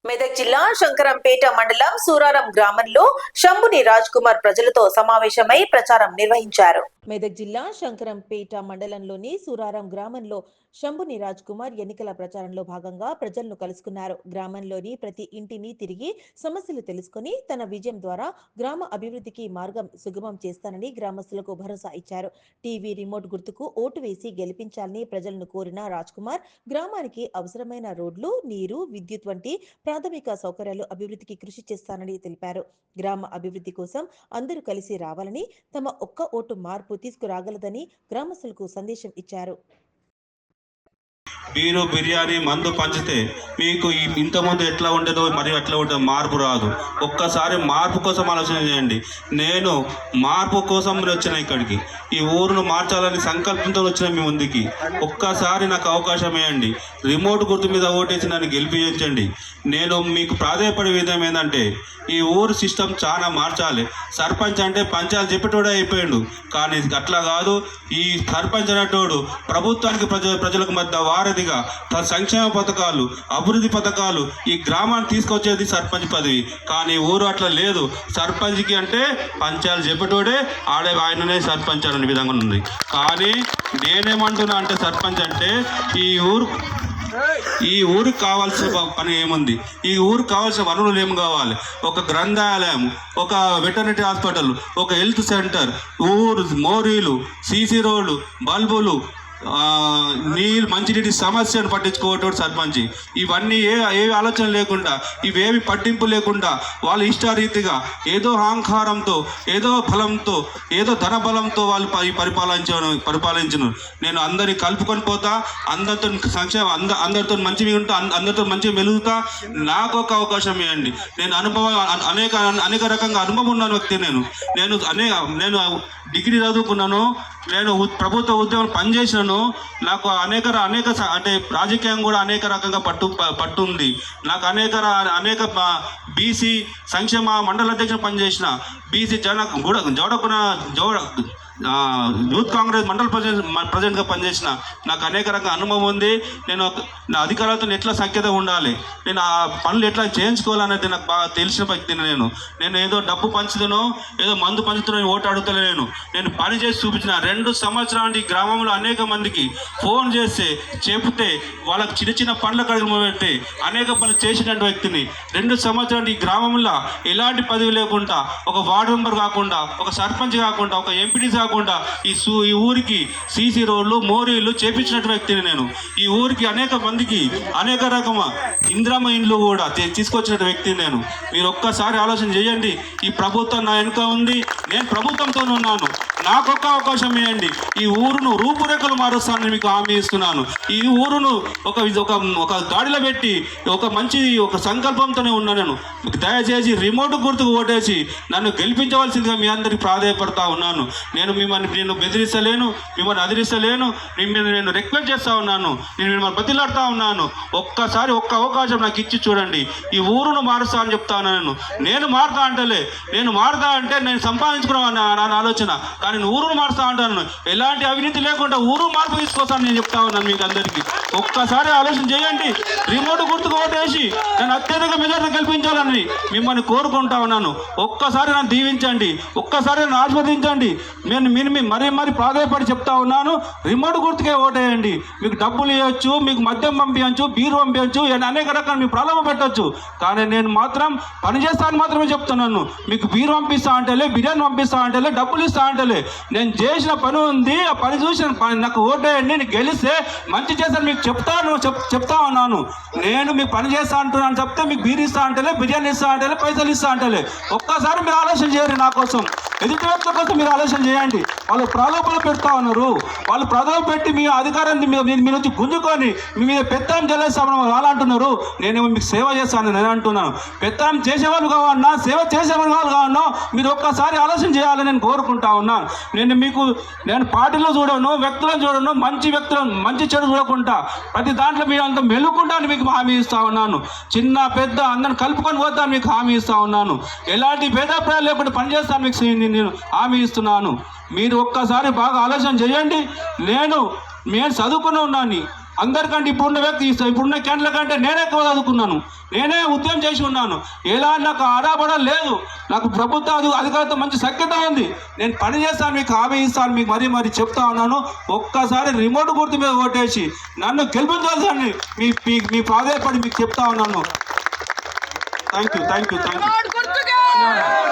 మెదక్ జిల్లా శంకరంపేట మండలం సూరారం గ్రామంలో శంభుని రాజ్ కుమార్ ప్రజలతో సమావేశమై ప్రచారం నిర్వహించారు. మెదక్ జిల్లా శంకరంపేట మండలంలోని సూరారం గ్రామంలో శంభుని రాజ్ కుమార్ ఎన్నికల ప్రచారంలో భాగంగా ప్రజలను కలుసుకున్నారు. గ్రామంలోని ప్రతి ఇంటిని తిరిగి సమస్యలు తెలుసుకుని తన విజయం ద్వారా గ్రామ అభివృద్ధికి మార్గం సుగమం చేస్తానని గ్రామస్తులకు భరోసా ఇచ్చారు. టీవీ రిమోట్ గుర్తుకు ఓటు వేసి గెలిపించాలని ప్రజలను కోరిన రాజ్ కుమార్ గ్రామానికి అవసరమైన రోడ్లు, నీరు, విద్యుత్ వంటి ప్రాథమిక సౌకర్యాలు అభివృద్ధికి కృషి చేస్తానని తెలిపారు. గ్రామ అభివృద్ధి కోసం అందరూ కలిసి రావాలని, తమ ఒక్క ఓటు మార్పు తీసుకురాగలదని గ్రామస్తులకు సందేశం ఇచ్చారు. మీరు బిర్యానీ మందు పంచితే మీకు ఇంతకుముందు ఎట్లా ఉండేదో మరియు ఎట్లా ఉండేదో మార్పు రాదు. ఒక్కసారి మార్పు కోసం ఆలోచన చేయండి. నేను మార్పు కోసం వచ్చిన ఇక్కడికి, ఈ ఊరును మార్చాలని సంకల్పంతో వచ్చిన మీ ముందుకి. ఒక్కసారి నాకు అవకాశం ఇవ్వండి. రిమోట్ గుర్తు మీద ఓటేసి నన్ను గెలిపించండి. నేను మీకు ప్రాధాన్యపడే విధం ఏంటంటే, ఈ ఊరు సిస్టమ్ చాలా మార్చాలి. సర్పంచ్ అంటే పంచాలు చెప్పేటోడే అయిపోయాడు, కానీ అట్లా కాదు. ఈ సర్పంచ్ అనేటోడు ప్రభుత్వానికి ప్రజలకు మధ్య వారధిగా సంక్షేమ పథకాలు, అభివృద్ధి పథకాలు ఈ గ్రామాన్ని తీసుకొచ్చేది సర్పంచ్ పదవి. కానీ ఊరు అట్లా లేదు. సర్పంచ్కి అంటే పంచాలు చెప్పేటోడే ఆయననే సర్పంచ్ అనే విధంగా ఉంది. కానీ నేనేమంటున్నా అంటే, సర్పంచ్ అంటే ఈ ఊరికి కావాల్సిన పని ఏముంది? ఈ ఊరికి కావాల్సిన వనరులు ఏం కావాలి? ఒక గ్రంథాలయం, ఒక వెటర్నరీ హాస్పిటల్, ఒక హెల్త్ సెంటర్, ఊరు మోరీలు, సీసీ రోడ్లు, బల్బులు, నీళ్ళు, మంచినీటి సమస్యను పట్టించుకోవటం సర్పంచ్. ఇవన్నీ ఏ ఆలోచన లేకుండా, ఇవేమి పట్టింపు లేకుండా వాళ్ళ ఇష్టారీతిగా ఏదో అహంకారంతో, ఏదో బలంతో, ఏదో ధన బలంతో వాళ్ళు పరిపాలించను. నేను అందరినీ కలుపుకొని పోతా, అందరితో సంక్షేమం, అందరితో మంచిగా ఉంటా, అందరితో మంచిగా మెలుగుతా. నాకు ఒక అవకాశం ఇవ్వండి. నేను అనేక రకంగా అనుభవం ఉన్న వ్యక్తి. నేను డిగ్రీ చదువుకున్నాను. నేను ప్రభుత్వ ఉద్యోగం పనిచేసినాను. నాకు అనేక అంటే రాజకీయం కూడా అనేక రకంగా పట్టు ఉంది. నాకు అనేక బీసీ సంక్షేమ మండల అధ్యక్షుడు పనిచేసిన, బీసీ యూత్ కాంగ్రెస్ మండల ప్రెసిడెంట్గా పనిచేసిన నాకు అనేక రకాల అనుభవం ఉంది. నేను నా అధికారులతో ఎట్లా సఖ్యత ఉండాలి, నేను ఆ పనులు ఎట్లా చేయించుకోవాలనేది నాకు బాగా తెలిసిన వ్యక్తిని. నేను ఏదో డబ్బు పంచుతానో, ఏదో మందు పంచుతానో ఓటు అడుగుతలేను. నేను పని చేసి చూపించిన 2 సంవత్సరాలు ఈ గ్రామంలో అనేక మందికి ఫోన్ చేస్తే చెబితే వాళ్ళకి చిన్న చిన్న పనుల కడుగు పెట్టి అనేక పనులు చేసినటువంటి వ్యక్తిని. 2 సంవత్సరాలు ఈ గ్రామంలో ఎలాంటి పదవి లేకుండా, ఒక వార్డు మెంబర్ కాకుండా, ఒక సర్పంచ్ కాకుండా, ఒక ఎంపీటీ కాకుండా ఈ ఊరికి సీసీ రోడ్లు, మోరీలు చేపించినటువంటి వ్యక్తిని నేను. ఈ ఊరికి అనేక మందికి అనేక రకమ ఇంద్రమ్మ ఇండ్లు కూడా తీసుకొచ్చిన వ్యక్తిని నేను. మీరు ఒక్కసారి ఆలోచన చేయండి. ఈ ప్రభుత్వం నా వెనుక ఉంది, నేను ప్రభుత్వంతో ఉన్నాను. నాకొక్క అవకాశం ఇవ్వండి. ఈ ఊరును రూపురేఖలు మారుస్తానని మీకు హామీ ఇస్తున్నాను. ఈ ఊరును ఒక గాడిలో పెట్టి ఒక సంకల్పంతోనే ఉన్నాను. నేను దయచేసి రిమోట్ గుర్తుకు ఓటేసి నన్ను గెలిపించవలసిందిగా మీ అందరికీ ప్రాధాన్యపడతా ఉన్నాను. నేను బెదిరిస్తలేను, మిమ్మల్ని అదిరిస్తలేను. నేను రిక్వెస్ట్ చేస్తూ ఉన్నాను, నేను మిమ్మల్ని బతిలాడుతూ ఉన్నాను. ఒక్క అవకాశం నాకు ఇచ్చి చూడండి. ఈ ఊరును మారుస్తా అని చెప్తా ఉన్నాను. నేను మారుతా అంటే నేను సంపాదించుకున్నాను నా ఆలోచన. కానీ నేను ఊరును మారుస్తా అంటాను. ఎలాంటి అవినీతి లేకుండా ఊరు మార్పు తీసుకొస్తాను నేను చెప్తా ఉన్నాను మీకు అందరికీ. ఒక్కసారి ఆలోచన చేయండి. రిమోట్ గుర్తుకు ఓటేసి నేను అత్యధిక మెజార్టీ కల్పించాలని మిమ్మల్ని కోరుకుంటా ఉన్నాను. ఒక్కసారి నన్ను దీవించండి, ఒక్కసారి నన్ను ఆస్వాదించండి. నేను మరీ ప్రాధాన్యపడి చెప్తా ఉన్నాను. రిమోట్ గుర్తుకే ఓటేయండి. మీకు డబ్బులు ఇవ్వచ్చు, మీకు మద్యం పంపించచ్చు, బీరు పంపించచ్చు, అనేక రకాలు మీకు ప్రలోభ పెట్టచ్చు. కానీ నేను మాత్రం పని చేస్తాను మాత్రమే చెప్తున్నాను. మీకు బీరు పంపిస్తా అంటేలే, బిర్యానీ పంపిస్తా అంటేలే, డబ్బులు ఇస్తా అంటేలే. నేను చేసిన పని ఉంది, ఆ పని చూసి నాకు ఓటేయండి. నేను గెలిస్తే మంచి చేస్తాను మీకు చెప్తా ఉన్నాను. నేను మీకు పని చేస్తా అంటున్నాను చెప్తే మీకు బీరు ఇస్తా అంటేలే, బిర్యానీ ఇస్తా అంటేలే, పైసలు ఇస్తా అంటేలే. ఒక్కసారి మీరు ఆలోచన చేయరు. నా కోసం, ఎదుటి వ్యక్తుల కోసం మీరు ఆలోచన చేయండి. వాళ్ళు ప్రలోభాలు పెడతా ఉన్నారు. వాళ్ళు ప్రలోభ పెట్టి మీ అధికారాన్ని మీ నుంచి గుంజుకొని మీ మీద పెత్తనం చెల్లేస్తామని వాళ్ళు అంటున్నారు. నేనేమో మీకు సేవ చేస్తాను నేను అంటున్నాను. పెత్తనం చేసేవాళ్ళు కావన్నా, సేవ చేసేవాళ్ళు కావన్నా మీరు ఒక్కసారి ఆలోచన చేయాలని నేను కోరుకుంటా ఉన్నాను. నేను పార్టీలో చూడను, వ్యక్తులను చూడను, మంచి చెడు చూడకుండా ప్రతి దాంట్లో మీరు అంత మెలుకుంటాను మీకు హామీ ఇస్తా ఉన్నాను. చిన్న పెద్ద అందరిని కలుపుకొని పోతాను మీకు హామీ ఇస్తా ఉన్నాను. ఎలాంటి భేదాభిప్రాయాలు లేకుండా పనిచేస్తాను మీకు నేను హామీ ఇస్తున్నాను. మీరు ఒక్కసారి బాగా ఆలోచన చేయండి. నేను చదువుకుని ఉన్నాను. అందరికంటే ఇప్పుడున్న వ్యక్తి ఇప్పుడున్న క్యాండిడేట్ కంటే నేనే ఎక్కువ చదువుకున్నాను, నేనే ఉద్యమం చేసి ఉన్నాను. ఎలా నాకు ఆడాబడ లేదు, నాకు ప్రభుత్వ అధికారులతో మంచి సఖ్యత ఉంది. నేను పని చేస్తాను, మీకు హామీ ఇస్తాను, మీకు మరీ చెప్తా ఉన్నాను. ఒక్కసారి రిమోట్ గుర్తు మీద ఓటేసి నన్ను గెలిపించాల్సింది మీ ప్రాధాన్యపడి మీకు చెప్తా ఉన్నాను. Thank you.